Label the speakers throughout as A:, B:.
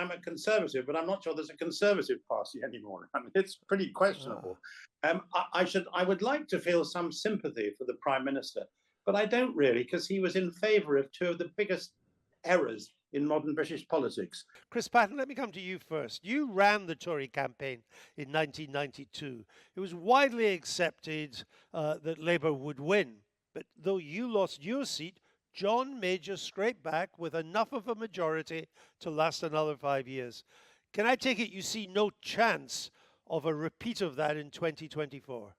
A: I'm a Conservative, but I'm not sure there's a Conservative party anymore. I mean, it's pretty questionable. I would like to feel some sympathy for the Prime Minister, but I don't really, because he was in favour of two of the biggest errors in modern British politics.
B: Chris Patten, let me come to you first. You ran the Tory campaign in 1992. It was widely accepted that Labour would win, but though you lost your seat, John Major scraped back with enough of a majority to last another 5 years. Can I take it you see no chance of a repeat of that in 2024?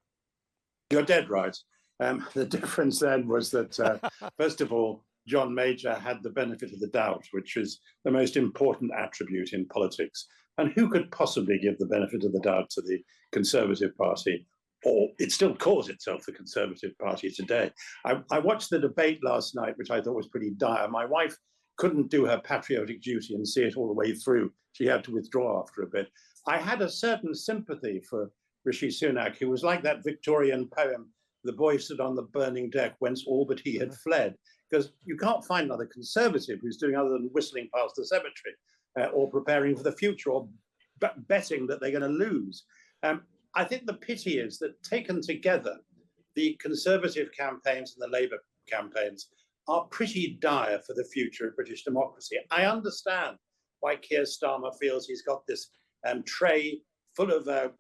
A: You're dead right. The difference then was that, first of all, John Major had the benefit of the doubt, which is the most important attribute in politics. And who could possibly give the benefit of the doubt to the Conservative Party? Or it still calls itself the Conservative Party today. I watched the debate last night, which I thought was pretty dire. My wife couldn't do her patriotic duty and see it all the way through. She had to withdraw after a bit. I had a certain sympathy for Rishi Sunak, who was like that Victorian poem, "The boy stood on the burning deck whence all but he had fled," because you can't find another Conservative who's doing other than whistling past the cemetery or preparing for the future or betting that they're going to lose. I think the pity is that taken together, the Conservative campaigns and the Labour campaigns are pretty dire for the future of British democracy. I understand why Keir Starmer feels he's got this tray full of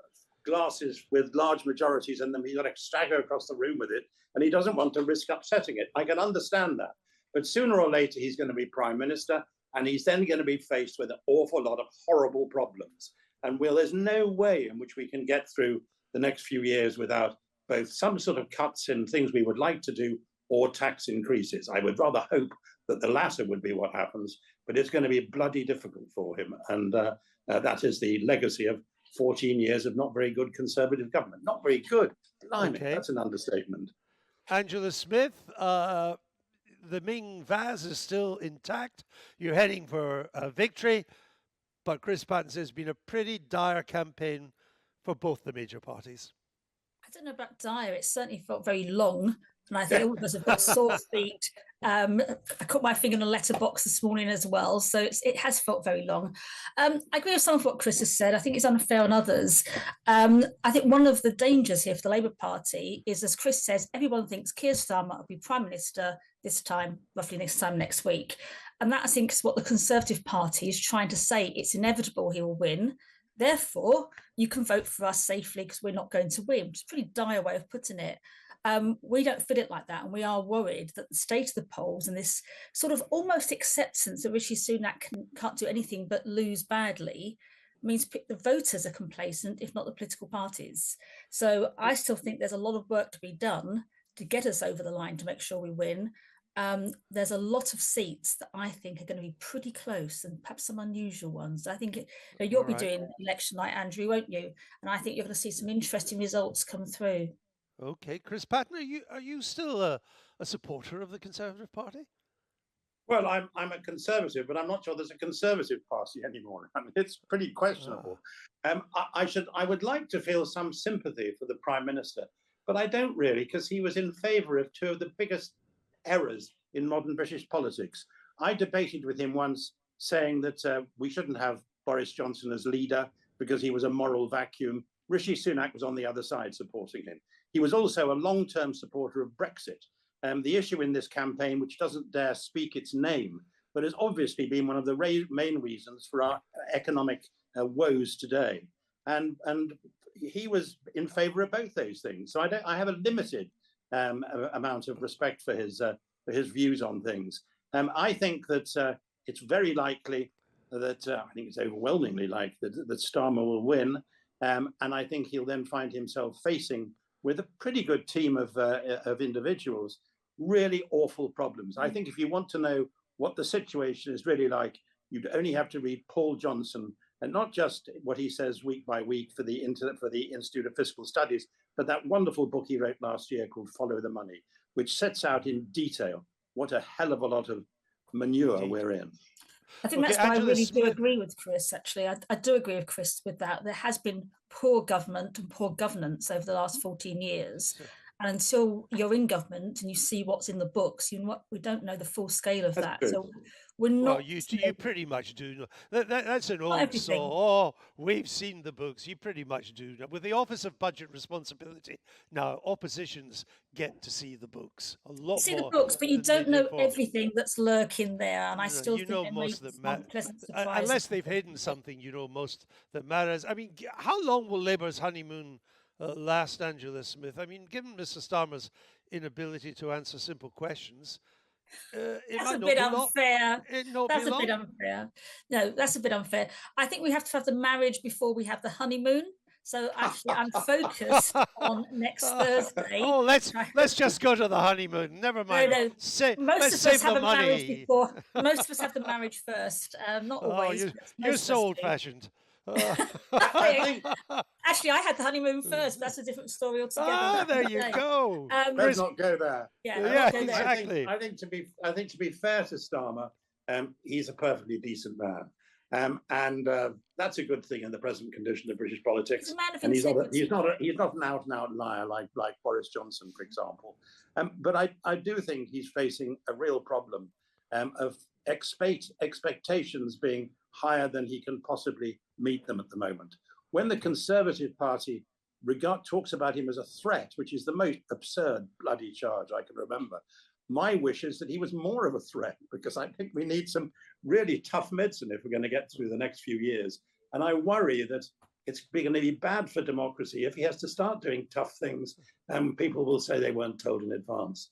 A: glasses with large majorities in them. He's got to stagger across the room with it, and he doesn't want to risk upsetting it. I can understand that. But sooner or later, he's going to be Prime Minister, and he's then going to be faced with an awful lot of horrible problems. And there's no way in which we can get through the next few years without both some sort of cuts in things we would like to do or tax increases. I would rather hope that the latter would be what happens, but it's going to be bloody difficult for him. And that is the legacy of 14 years of not very good Conservative government. Not very good. Blimey, okay. That's an understatement.
B: Angela Smith, the Ming vase is still intact. You're heading for a victory. But Chris Patten says it's been a pretty dire campaign for both the major parties.
C: I don't know about dire. It certainly felt very long. And I think all of us have got sore feet. I caught my finger in a letterbox this morning as well. So it has felt very long. I agree with some of what Chris has said. I think it's unfair on others. I think one of the dangers here for the Labour Party is, as Chris says, everyone thinks Keir Starmer will be Prime Minister this time, roughly this time next week. And that, I think, is what the Conservative Party is trying to say. It's inevitable he will win. Therefore, you can vote for us safely because we're not going to win, which is a pretty dire way of putting it. We don't feel it like that. And we are worried that the state of the polls and this sort of almost acceptance that Rishi Sunak can't do anything but lose badly means the voters are complacent, if not the political parties. So I still think there's a lot of work to be done to get us over the line to make sure we win. There's a lot of seats that I think are going to be pretty close and perhaps some unusual ones. I think you'll be doing election night, Andrew, won't you? And I think you're going to see some interesting results come through.
B: Okay, Chris Patten, are you still a supporter of the Conservative Party?
A: Well, I'm a Conservative, but I'm not sure there's a Conservative party anymore. I mean, it's pretty questionable. I would like to feel some sympathy for the Prime Minister, but I don't really, because he was in favour of two of the biggest errors in modern British politics. I debated with him once, saying that we shouldn't have Boris Johnson as leader because he was a moral vacuum. Rishi Sunak was on the other side supporting him. He was also a long-term supporter of Brexit. The issue in this campaign, which doesn't dare speak its name, but has obviously been one of the main reasons for our economic woes today. And he was in favour of both those things. So I have a limited amount of respect for his views on things. I think that it's very likely that, I think it's overwhelmingly likely that Starmer will win. And I think he'll then find himself facing, with a pretty good team of individuals, really awful problems. I think if you want to know what the situation is really like, you'd only have to read Paul Johnson, and not just what he says week by week for the Institute of Fiscal Studies, but that wonderful book he wrote last year called Follow the Money, which sets out in detail what a hell of a lot of manure we're in.
C: I think that's why I really do agree with Chris, actually. I do agree with Chris with that. There has been poor government and poor governance over the last 14 years. And until you're in government and you see what's in the books, we don't know the full scale of that. So We're
B: Well,
C: not.
B: you pretty much do know. That's an
C: Not
B: old
C: everything.
B: saw. Oh, we've seen the books. You pretty much do know. With the Office of Budget Responsibility, now oppositions get to see the books a
C: You
B: lot
C: see the
B: more
C: books, but you
B: than they
C: don't
B: did
C: know
B: for.
C: everything that's lurking there, and I
B: No,
C: still
B: you
C: think
B: know
C: there may
B: most
C: be
B: that
C: some pleasant surprises.
B: unless they've hidden something. You know most that matters. I mean, how long will Labour's honeymoon last, Angela Smith? I mean, given Mr. Starmer's inability to answer simple questions, it
C: That's
B: might
C: a
B: not
C: bit
B: be long.
C: unfair.
B: It not be
C: That's a bit
B: long.
C: unfair. No, that's a bit unfair. I think we have to have the marriage before we have the honeymoon. So actually, I'm focused on next Thursday.
B: Oh, let's just go to the honeymoon. Never
C: No,
B: mind.
C: no.
B: Let's save the
C: Have a marriage
B: money.
C: before. Most of us have the marriage first. Not
B: Oh,
C: always.
B: you're
C: But
B: you're
C: most of
B: so
C: us do.
B: old-fashioned.
A: I think
C: Actually, I had the honeymoon first. But that's a different story altogether.
B: Ah,
C: Back in
B: there
C: the
B: you
C: day.
B: go.
A: let's not go there.
C: Yeah,
B: Yeah,
C: not go there.
B: exactly.
A: I think to be fair to Starmer, he's a perfectly decent man, and that's a good thing in the present condition of British politics.
C: He's a man of
A: And
C: integrity.
A: he's not an out and out liar like Boris Johnson, for example. But I do think he's facing a real problem of expectations being higher than he can possibly meet them at the moment. When the Conservative Party talks about him as a threat, which is the most absurd bloody charge I can remember, my wish is that he was more of a threat, because I think we need some really tough medicine if we're going to get through the next few years. And I worry that it's going to be bad for democracy if he has to start doing tough things and people will say they weren't told in advance.